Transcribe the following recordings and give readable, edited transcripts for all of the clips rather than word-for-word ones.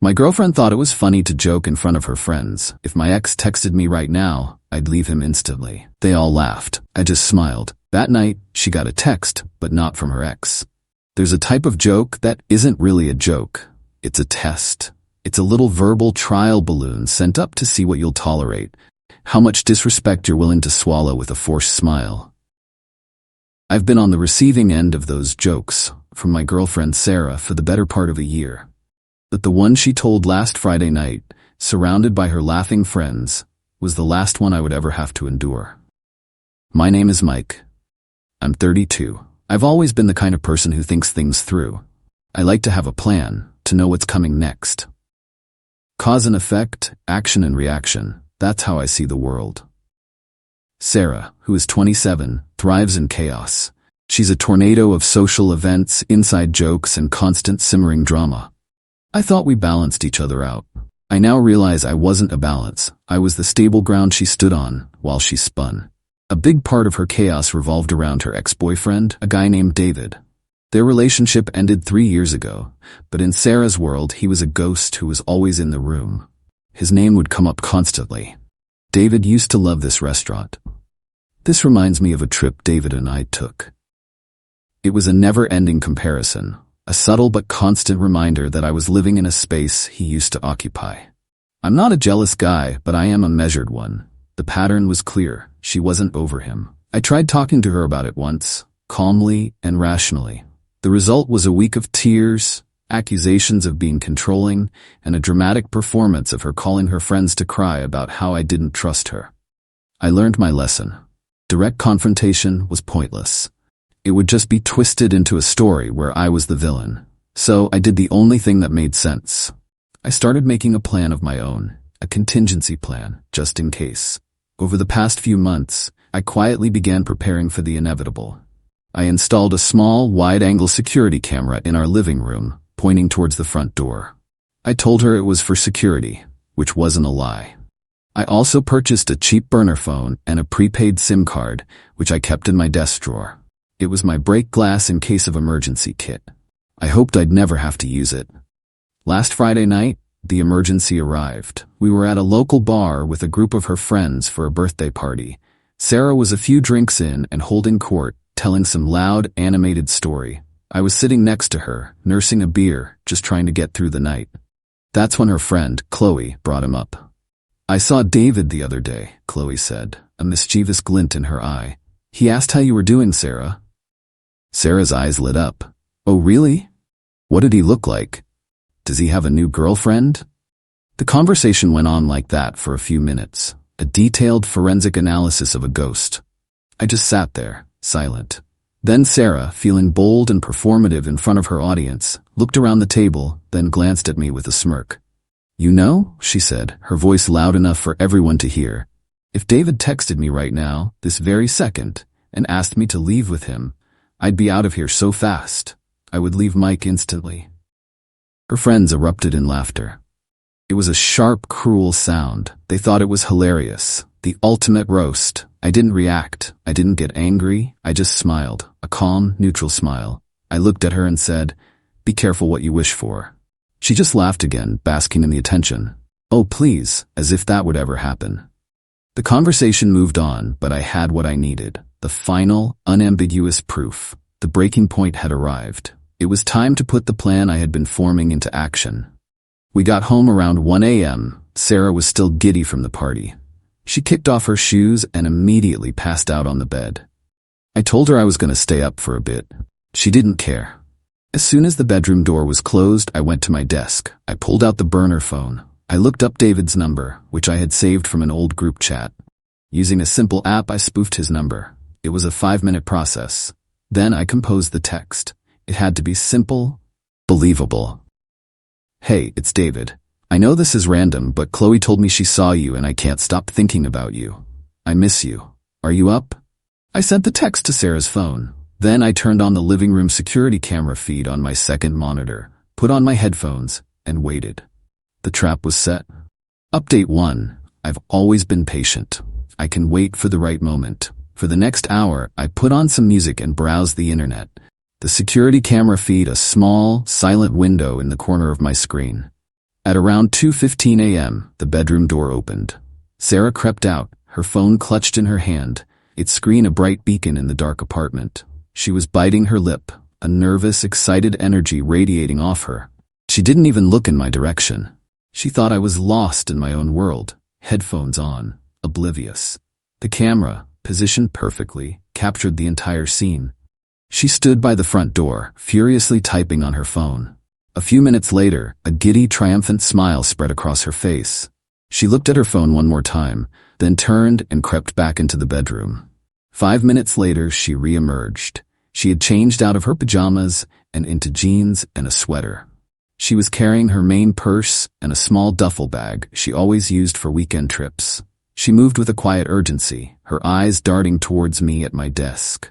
My girlfriend thought it was funny to joke in front of her friends. If my ex texted me right now, I'd leave him instantly. They all laughed. I just smiled. That night, she got a text, but not from her ex. There's a type of joke that isn't really a joke. It's a test. It's a little verbal trial balloon sent up to see what you'll tolerate, how much disrespect you're willing to swallow with a forced smile. I've been on the receiving end of those jokes from my girlfriend Sarah for the better part of a year. But the one she told last Friday night, surrounded by her laughing friends, was the last one I would ever have to endure. My name is Mike. I'm 32. I've always been the kind of person who thinks things through. I like to have a plan, to know what's coming next. Cause and effect, action and reaction, that's how I see the world. Sarah, who is 27, thrives in chaos. She's a tornado of social events, inside jokes, and constant simmering drama. I thought we balanced each other out. I now realize I wasn't a balance. I was the stable ground she stood on, while she spun. A big part of her chaos revolved around her ex-boyfriend, a guy named David. Their relationship ended 3 years ago, but in Sarah's world he was a ghost who was always in the room. His name would come up constantly. David used to love this restaurant. This reminds me of a trip David and I took. It was a never-ending comparison. A subtle but constant reminder that I was living in a space he used to occupy. I'm not a jealous guy, but I am a measured one. The pattern was clear. She wasn't over him. I tried talking to her about it once, calmly and rationally. The result was a week of tears, accusations of being controlling, and a dramatic performance of her calling her friends to cry about how I didn't trust her. I learned my lesson. Direct confrontation was pointless. It would just be twisted into a story where I was the villain. So I did the only thing that made sense. I started making a plan of my own, a contingency plan, just in case. Over the past few months, I quietly began preparing for the inevitable. I installed a small, wide-angle security camera in our living room, pointing towards the front door. I told her it was for security, which wasn't a lie. I also purchased a cheap burner phone and a prepaid SIM card, which I kept in my desk drawer. It was my break glass in case of emergency kit. I hoped I'd never have to use it. Last Friday night, the emergency arrived. We were at a local bar with a group of her friends for a birthday party. Sarah was a few drinks in and holding court, telling some loud, animated story. I was sitting next to her, nursing a beer, just trying to get through the night. That's when her friend, Qley, brought him up. I saw David the other day, Qley said, a mischievous glint in her eye. He asked how you were doing, Sarah. Sarah's eyes lit up. Oh, really? What did he look like? Does he have a new girlfriend? The conversation went on like that for a few minutes, a detailed forensic analysis of a ghost. I just sat there, silent. Then Sarah, feeling bold and performative in front of her audience, looked around the table, then glanced at me with a smirk. You know, she said, her voice loud enough for everyone to hear, if David texted me right now, this very second, and asked me to leave with him, I'd be out of here so fast. I would leave Mike instantly. Her friends erupted in laughter. It was a sharp, cruel sound. They thought it was hilarious. The ultimate roast. I didn't react. I didn't get angry. I just smiled. A calm, neutral smile. I looked at her and said, be careful what you wish for. She just laughed again, basking in the attention. Oh, please, as if that would ever happen. The conversation moved on, but I had what I needed. The final, unambiguous proof. The breaking point had arrived. It was time to put the plan I had been forming into action. We got home around 1 a.m. Sarah was still giddy from the party. She kicked off her shoes and immediately passed out on the bed. I told her I was going to stay up for a bit. She didn't care. As soon as the bedroom door was closed, I went to my desk. I pulled out the burner phone. I looked up David's number, which I had saved from an old group chat. Using a simple app, I spoofed his number. It was a 5-minute process. Then I composed the text. It had to be simple, believable. Hey, it's David. I know this is random, but Qley told me she saw you and I can't stop thinking about you. I miss you. Are you up? I sent the text to Sarah's phone. Then I turned on the living room security camera feed on my second monitor, put on my headphones, and waited. The trap was set. Update 1. I've always been patient. I can wait for the right moment. For the next hour, I put on some music and browsed the internet. The security camera feed a small, silent window in the corner of my screen. At around 2:15 a.m., the bedroom door opened. Sarah crept out, her phone clutched in her hand, its screen a bright beacon in the dark apartment. She was biting her lip, a nervous, excited energy radiating off her. She didn't even look in my direction. She thought I was lost in my own world, headphones on, oblivious. The camera, positioned perfectly, captured the entire scene. She stood by the front door, furiously typing on her phone. A few minutes later, a giddy, triumphant smile spread across her face. She looked at her phone one more time, then turned and crept back into the bedroom. 5 minutes later, she re-emerged. She had changed out of her pajamas and into jeans and a sweater. She was carrying her main purse and a small duffel bag she always used for weekend trips. She moved with a quiet urgency, her eyes darting towards me at my desk.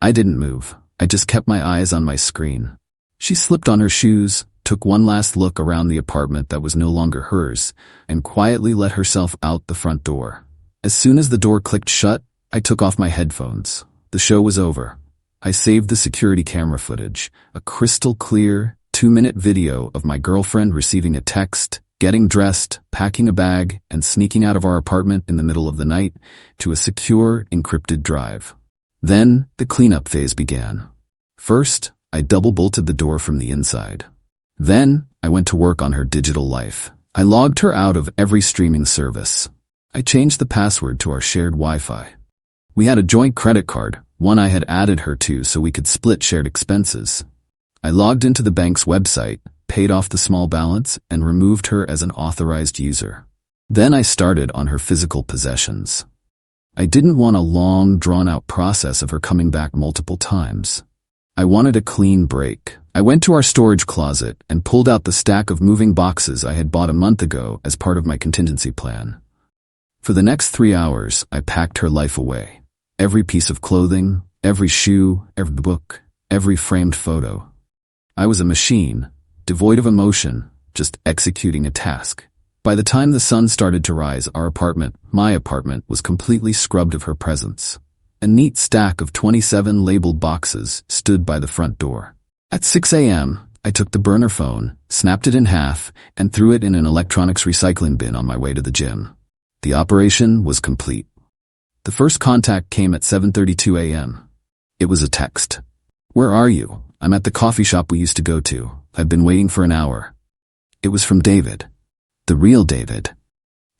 I didn't move. I just kept my eyes on my screen. She slipped on her shoes, took one last look around the apartment that was no longer hers, and quietly let herself out the front door. As soon as the door clicked shut, I took off my headphones. The show was over. I saved the security camera footage, a crystal clear, 2-minute video of my girlfriend receiving a text, getting dressed, packing a bag, and sneaking out of our apartment in the middle of the night to a secure, encrypted drive. Then, the cleanup phase began. First, I double-bolted the door from the inside. Then, I went to work on her digital life. I logged her out of every streaming service. I changed the password to our shared Wi-Fi. We had a joint credit card, one I had added her to so we could split shared expenses. I logged into the bank's website, paid off the small balance, and removed her as an authorized user. Then I started on her physical possessions. I didn't want a long, drawn-out process of her coming back multiple times. I wanted a clean break. I went to our storage closet and pulled out the stack of moving boxes I had bought a month ago as part of my contingency plan. For the next 3 hours, I packed her life away. Every piece of clothing, every shoe, every book, every framed photo. I was a machine, devoid of emotion, just executing a task. By the time the sun started to rise, our apartment, my apartment, was completely scrubbed of her presence. A neat stack of 27 labeled boxes stood by the front door. At 6 a.m., I took the burner phone, snapped it in half, and threw it in an electronics recycling bin on my way to the gym. The operation was complete. The first contact came at 7:32 a.m. It was a text. "Where are you? I'm at the coffee shop we used to go to. I've been waiting for an hour." It was from David. The real David.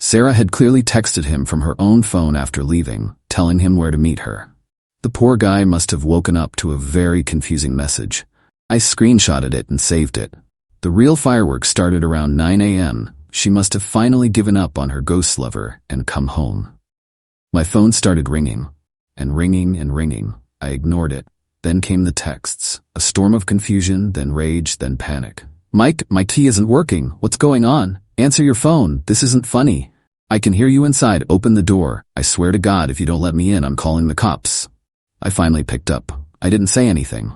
Sarah had clearly texted him from her own phone after leaving, telling him where to meet her. The poor guy must have woken up to a very confusing message. I screenshotted it and saved it. The real fireworks started around 9 a.m. She must have finally given up on her ghost lover and come home. My phone started ringing, and ringing and ringing. I ignored it. Then came the texts. A storm of confusion, then rage, then panic. "Mike, my key isn't working. What's going on? Answer your phone. This isn't funny. I can hear you inside. Open the door. I swear to God, if you don't let me in, I'm calling the cops." I finally picked up. I didn't say anything.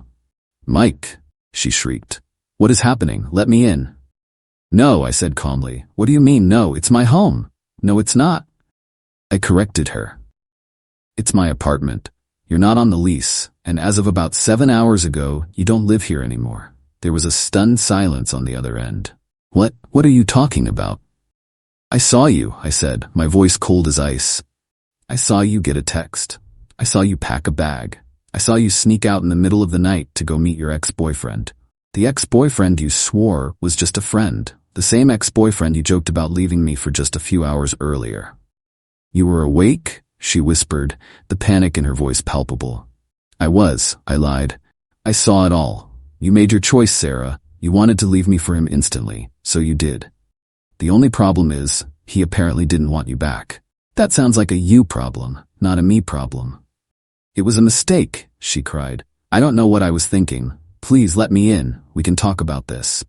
"Mike," she shrieked. "What is happening? Let me in." "No," I said calmly. "What do you mean, no? It's my home." "No, it's not." I corrected her. "It's my apartment. You're not on the lease, and as of about 7 hours ago, you don't live here anymore." There was a stunned silence on the other end. What are you talking about?" "I saw you," I said, my voice cold as ice. "I saw you get a text. I saw you pack a bag. I saw you sneak out in the middle of the night to go meet your ex-boyfriend. The ex-boyfriend you swore was just a friend, the same ex-boyfriend you joked about leaving me for just a few hours earlier." "You were awake?" she whispered, the panic in her voice palpable. "I was," I lied. "I saw it all. You made your choice, Sarah. You wanted to leave me for him instantly, so you did. The only problem is, he apparently didn't want you back." "That sounds like a you problem, not a me problem." "It was a mistake," she cried. "I don't know what I was thinking. Please let me in. We can talk about this."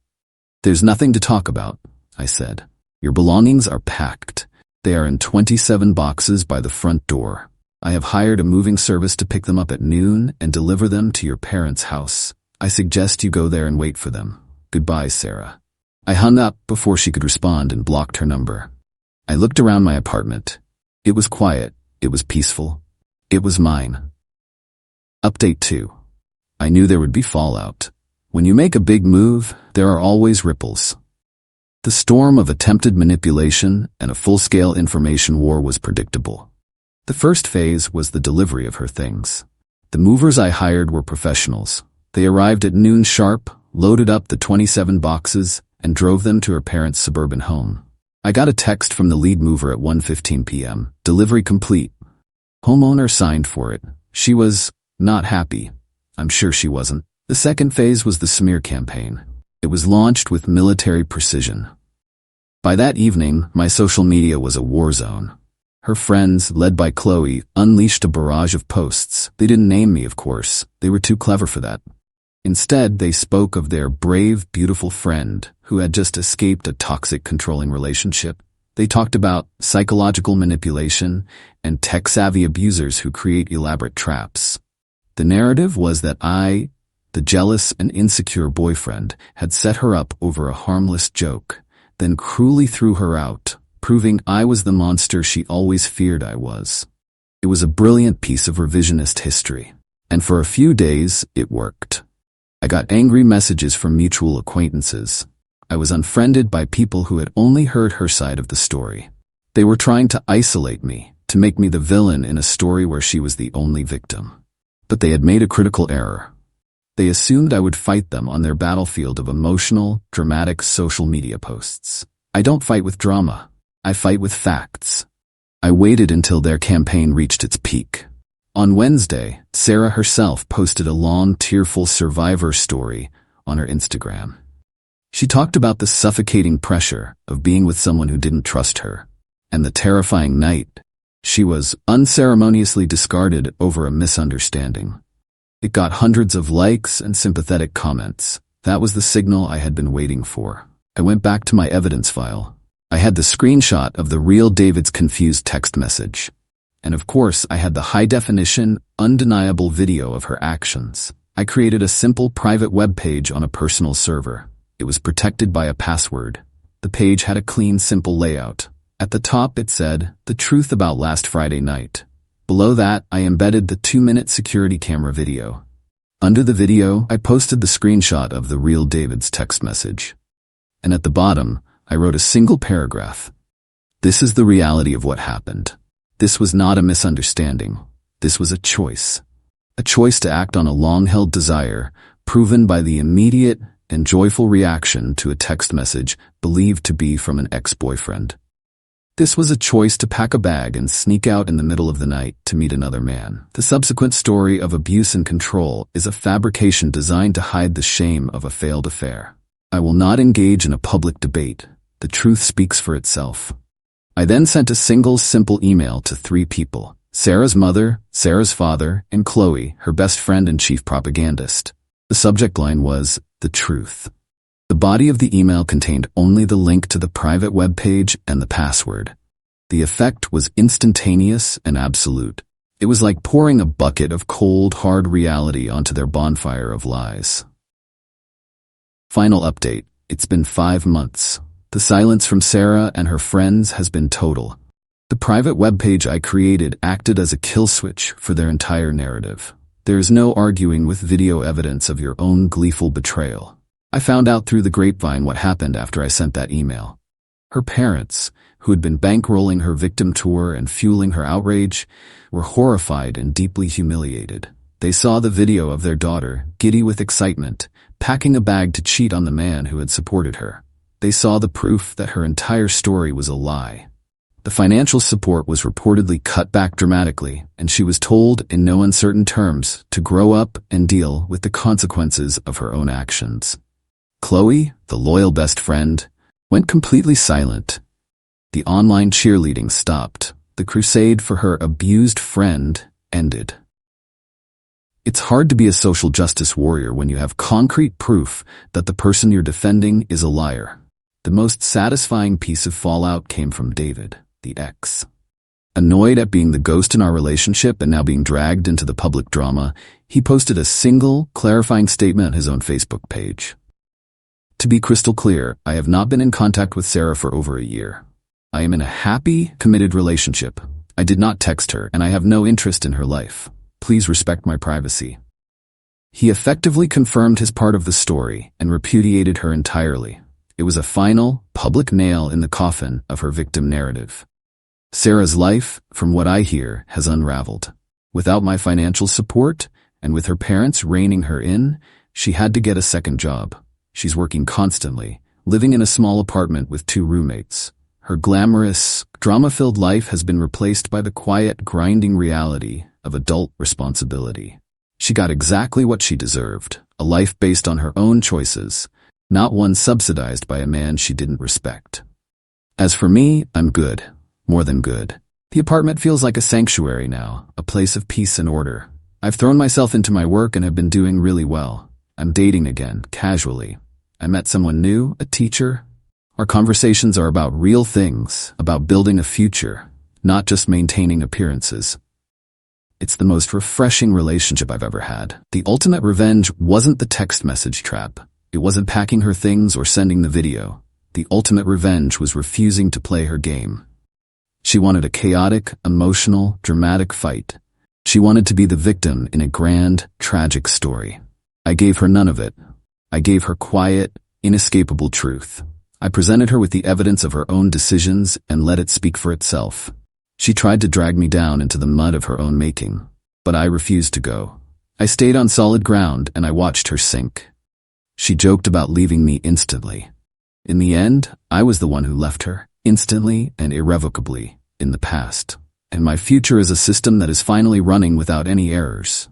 "There's nothing to talk about," I said. "Your belongings are packed. They are in 27 boxes by the front door. I have hired a moving service to pick them up at noon and deliver them to your parents' house. I suggest you go there and wait for them. Goodbye, Sarah." I hung up before she could respond and blocked her number. I looked around my apartment. It was quiet. It was peaceful. It was mine. Update 2. I knew there would be fallout. When you make a big move, there are always ripples. The storm of attempted manipulation and a full-scale information war was predictable. The first phase was the delivery of her things. The movers I hired were professionals. They arrived at noon sharp, loaded up the 27 boxes, and drove them to her parents' suburban home. I got a text from the lead mover at 1:15 p.m. Delivery complete. Homeowner signed for it. She was not happy. I'm sure she wasn't. The second phase was the smear campaign. It was launched with military precision. By that evening, my social media was a war zone. Her friends, led by Qley, unleashed a barrage of posts. They didn't name me, of course. They were too clever for that. Instead, they spoke of their brave, beautiful friend who had just escaped a toxic, controlling relationship. They talked about psychological manipulation and tech-savvy abusers who create elaborate traps. The narrative was that I, the jealous and insecure boyfriend, had set her up over a harmless joke, then cruelly threw her out, proving I was the monster she always feared I was. It was a brilliant piece of revisionist history. And for a few days, it worked. I got angry messages from mutual acquaintances. I was unfriended by people who had only heard her side of the story. They were trying to isolate me, to make me the villain in a story where she was the only victim. But they had made a critical error. They assumed I would fight them on their battlefield of emotional, dramatic social media posts. I don't fight with drama. I fight with facts. I waited until their campaign reached its peak. On Wednesday, Sarah herself posted a long, tearful survivor story on her Instagram. She talked about the suffocating pressure of being with someone who didn't trust her, and the terrifying night she was unceremoniously discarded over a misunderstanding. It got hundreds of likes and sympathetic comments. That was the signal I had been waiting for. I went back to my evidence file. I had the screenshot of the real David's confused text message. And of course, I had the high-definition, undeniable video of her actions. I created a simple private web page on a personal server. It was protected by a password. The page had a clean, simple layout. At the top it said, "The truth about last Friday night." Below that, I embedded the 2-minute security camera video. Under the video, I posted the screenshot of the real David's text message. And at the bottom, I wrote a single paragraph. This is the reality of what happened. This was not a misunderstanding. This was a choice. A choice to act on a long-held desire, proven by the immediate and joyful reaction to a text message believed to be from an ex-boyfriend. This was a choice to pack a bag and sneak out in the middle of the night to meet another man. The subsequent story of abuse and control is a fabrication designed to hide the shame of a failed affair. I will not engage in a public debate. The truth speaks for itself. I then sent a single, simple email to 3 people: Sarah's mother, Sarah's father, and Qley, her best friend and chief propagandist. The subject line was, "The truth." The body of the email contained only the link to the private web page and the password. The effect was instantaneous and absolute. It was like pouring a bucket of cold, hard reality onto their bonfire of lies. Final update. It's been 5 months. The silence from Sarah and her friends has been total. The private web page I created acted as a kill switch for their entire narrative. There is no arguing with video evidence of your own gleeful betrayal. I found out through the grapevine what happened after I sent that email. Her parents, who had been bankrolling her victim tour and fueling her outrage, were horrified and deeply humiliated. They saw the video of their daughter, giddy with excitement, packing a bag to cheat on the man who had supported her. They saw the proof that her entire story was a lie. The financial support was reportedly cut back dramatically, and she was told in no uncertain terms to grow up and deal with the consequences of her own actions. Qley, the loyal best friend, went completely silent. The online cheerleading stopped. The crusade for her abused friend ended. It's hard to be a social justice warrior when you have concrete proof that the person you're defending is a liar. The most satisfying piece of fallout came from David, the ex. Annoyed at being the ghost in our relationship and now being dragged into the public drama, he posted a single, clarifying statement on his own Facebook page. To be crystal clear, I have not been in contact with Sarah for over a year. I am in a happy, committed relationship. I did not text her, and I have no interest in her life. Please respect my privacy. He effectively confirmed his part of the story and repudiated her entirely. It was a final, public nail in the coffin of her victim narrative. Sarah's life, from what I hear, has unraveled. Without my financial support, and with her parents reining her in, she had to get a second job. She's working constantly, living in a small apartment with 2 roommates. Her glamorous, drama-filled life has been replaced by the quiet, grinding reality of adult responsibility. She got exactly what she deserved, a life based on her own choices, not one subsidized by a man she didn't respect. As for me, I'm good. More than good. The apartment feels like a sanctuary now, a place of peace and order. I've thrown myself into my work and have been doing really well. I'm dating again, casually. I met someone new, a teacher. Our conversations are about real things, about building a future, not just maintaining appearances. It's the most refreshing relationship I've ever had. The ultimate revenge wasn't the text message trap. It wasn't packing her things or sending the video. The ultimate revenge was refusing to play her game. She wanted a chaotic, emotional, dramatic fight. She wanted to be the victim in a grand, tragic story. I gave her none of it. I gave her quiet, inescapable truth. I presented her with the evidence of her own decisions and let it speak for itself. She tried to drag me down into the mud of her own making, but I refused to go. I stayed on solid ground and I watched her sink. She joked about leaving me instantly. In the end, I was the one who left her, instantly and irrevocably, in the past. And my future is a system that is finally running without any errors.